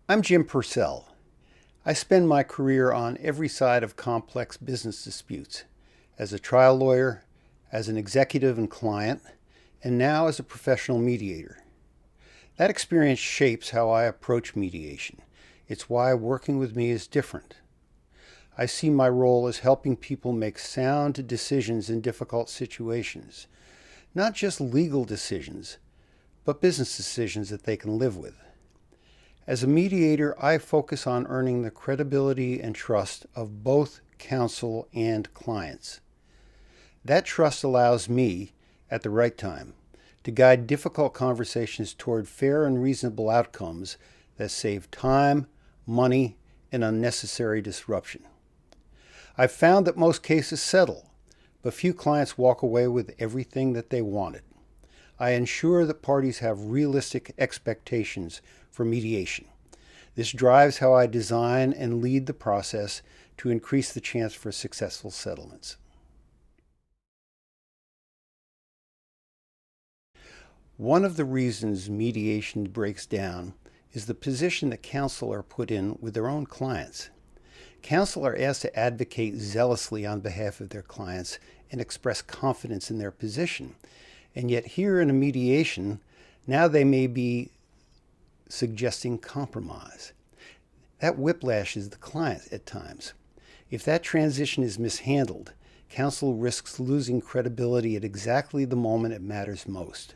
I'm Jim Purcell. I spend my career on every side of complex business disputes, as a trial lawyer, as an executive and client, and now as a professional mediator. That experience shapes how I approach mediation. It's why working with me is different. I see my role as helping people make sound decisions in difficult situations, not just legal decisions, but business decisions that they can live with. As a mediator, I focus on earning the credibility and trust of both counsel and clients. That trust allows me, at the right time, to guide difficult conversations toward fair and reasonable outcomes that save time, money, and unnecessary disruption. I've found that most cases settle, but few clients walk away with everything that they wanted. I ensure that parties have realistic expectations for mediation. This drives how I design and lead the process to increase the chance for successful settlements. One of the reasons mediation breaks down is the position that counsel are put in with their own clients. Counsel are asked to advocate zealously on behalf of their clients and express confidence in their position. And yet here in a mediation, now they may be suggesting compromise. That whiplashes the client at times. If that transition is mishandled, counsel risks losing credibility at exactly the moment it matters most.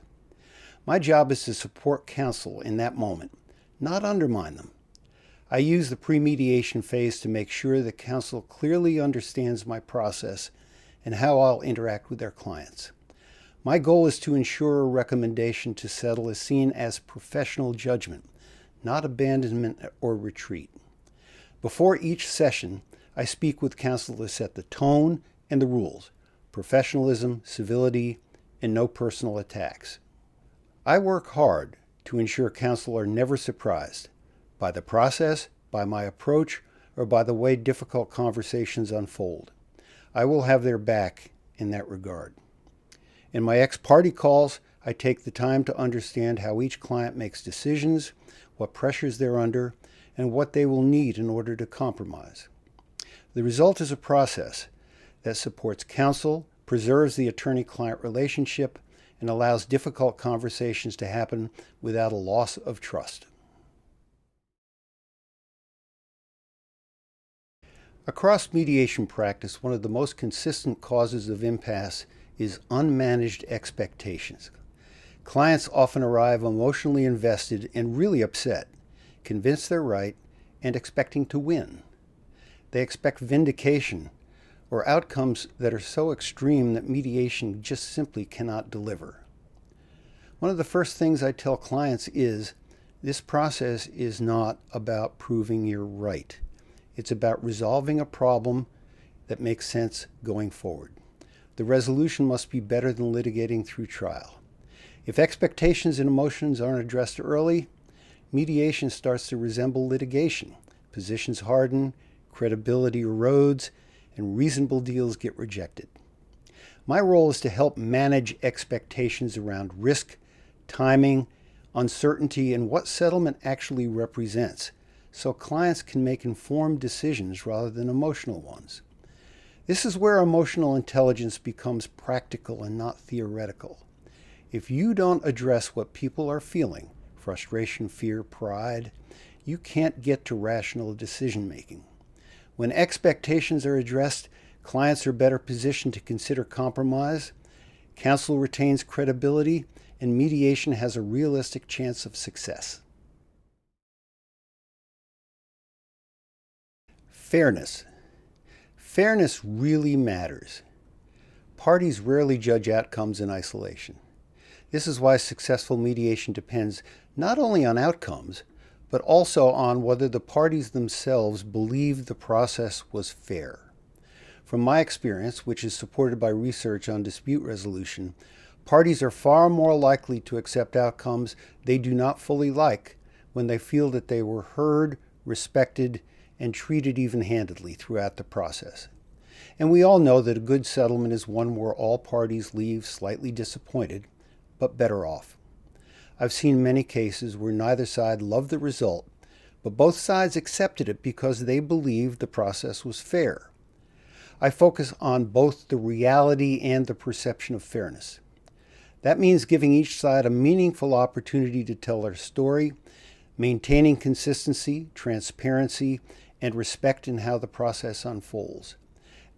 My job is to support counsel in that moment, not undermine them. I use the pre-mediation phase to make sure that counsel clearly understands my process and how I'll interact with their clients. My goal is to ensure a recommendation to settle is seen as professional judgment, not abandonment or retreat. Before each session, I speak with counsel to set the tone and the rules: professionalism, civility, and no personal attacks. I work hard to ensure counsel are never surprised by the process, by my approach, or by the way difficult conversations unfold. I will have their back in that regard. In my ex-parte calls, I take the time to understand how each client makes decisions, what pressures they're under, and what they will need in order to compromise. The result is a process that supports counsel, preserves the attorney-client relationship, and allows difficult conversations to happen without a loss of trust. Across mediation practice, one of the most consistent causes of impasse is unmanaged expectations. Clients often arrive emotionally invested and really upset, convinced they're right, and expecting to win. They expect vindication or outcomes that are so extreme that mediation just simply cannot deliver. One of the first things I tell clients is, this process is not about proving you're right. It's about resolving a problem that makes sense going forward. The resolution must be better than litigating through trial. If expectations and emotions aren't addressed early, mediation starts to resemble litigation. Positions harden, credibility erodes, and reasonable deals get rejected. My role is to help manage expectations around risk, timing, uncertainty, and what settlement actually represents, so clients can make informed decisions rather than emotional ones. This is where emotional intelligence becomes practical and not theoretical. If you don't address what people are feeling, frustration, fear, pride, you can't get to rational decision making. When expectations are addressed, clients are better positioned to consider compromise, counsel retains credibility, and mediation has a realistic chance of success. Fairness. Fairness really matters. Parties rarely judge outcomes in isolation. This is why successful mediation depends not only on outcomes, but also on whether the parties themselves believe the process was fair. From my experience, which is supported by research on dispute resolution, parties are far more likely to accept outcomes they do not fully like when they feel that they were heard, respected, and treated even-handedly throughout the process. And we all know that a good settlement is one where all parties leave slightly disappointed, but better off. I've seen many cases where neither side loved the result, but both sides accepted it because they believed the process was fair. I focus on both the reality and the perception of fairness. That means giving each side a meaningful opportunity to tell their story, maintaining consistency, transparency, and respect in how the process unfolds.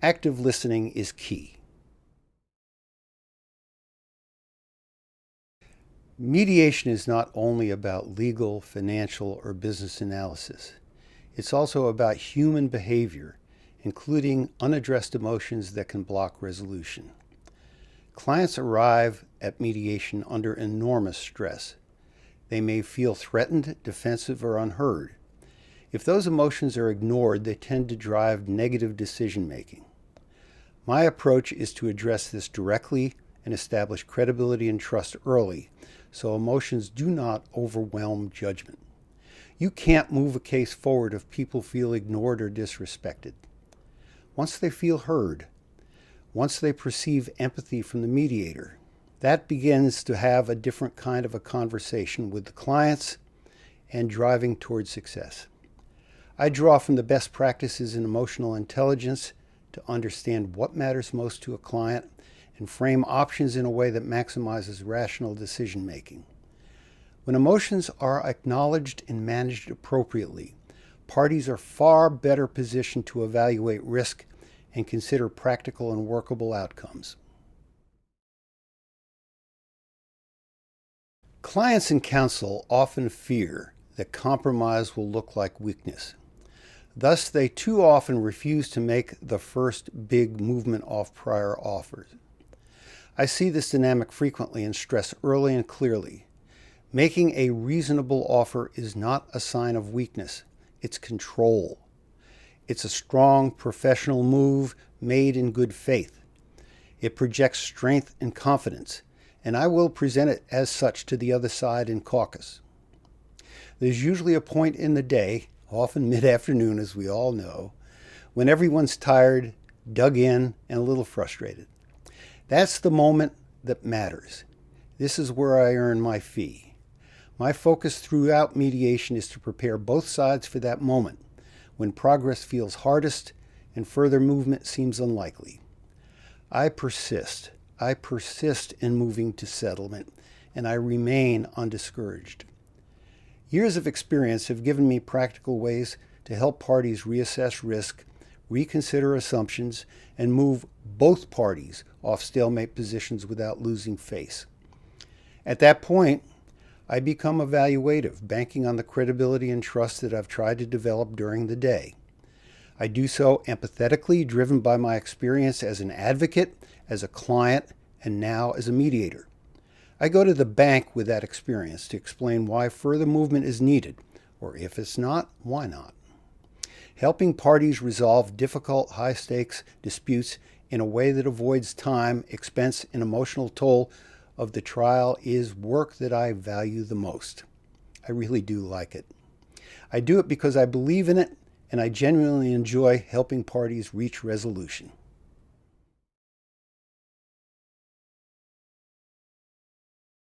Active listening is key. Mediation is not only about legal, financial, or business analysis. It's also about human behavior, including unaddressed emotions that can block resolution. Clients arrive at mediation under enormous stress. They may feel threatened, defensive, or unheard. If those emotions are ignored, they tend to drive negative decision-making. My approach is to address this directly and establish credibility and trust early, so emotions do not overwhelm judgment. You can't move a case forward if people feel ignored or disrespected. Once they feel heard, once they perceive empathy from the mediator, that begins to have a different kind of a conversation with the clients and driving towards success. I draw from the best practices in emotional intelligence to understand what matters most to a client and frame options in a way that maximizes rational decision-making. When emotions are acknowledged and managed appropriately, parties are far better positioned to evaluate risk and consider practical and workable outcomes. Clients and counsel often fear that compromise will look like weakness. Thus, they too often refuse to make the first big movement off prior offers. I see this dynamic frequently and stress early and clearly. Making a reasonable offer is not a sign of weakness, it's control. It's a strong professional move made in good faith. It projects strength and confidence, and I will present it as such to the other side in caucus. There's usually a point in the day, often mid-afternoon as we all know, when everyone's tired, dug in, and a little frustrated. That's the moment that matters. This is where I earn my fee. My focus throughout mediation is to prepare both sides for that moment, when progress feels hardest and further movement seems unlikely. I persist in moving to settlement, and I remain undiscouraged. Years of experience have given me practical ways to help parties reassess risk, reconsider assumptions, and move both parties off stalemate positions without losing face. At that point, I become evaluative, banking on the credibility and trust that I've tried to develop during the day. I do so empathetically, driven by my experience as an advocate, as a client, and now as a mediator. I go to the bank with that experience to explain why further movement is needed, or if it's not, why not. Helping parties resolve difficult, high-stakes disputes in a way that avoids time, expense, and emotional toll of the trial is work that I value the most. I really do like it. I do it because I believe in it, and I genuinely enjoy helping parties reach resolution.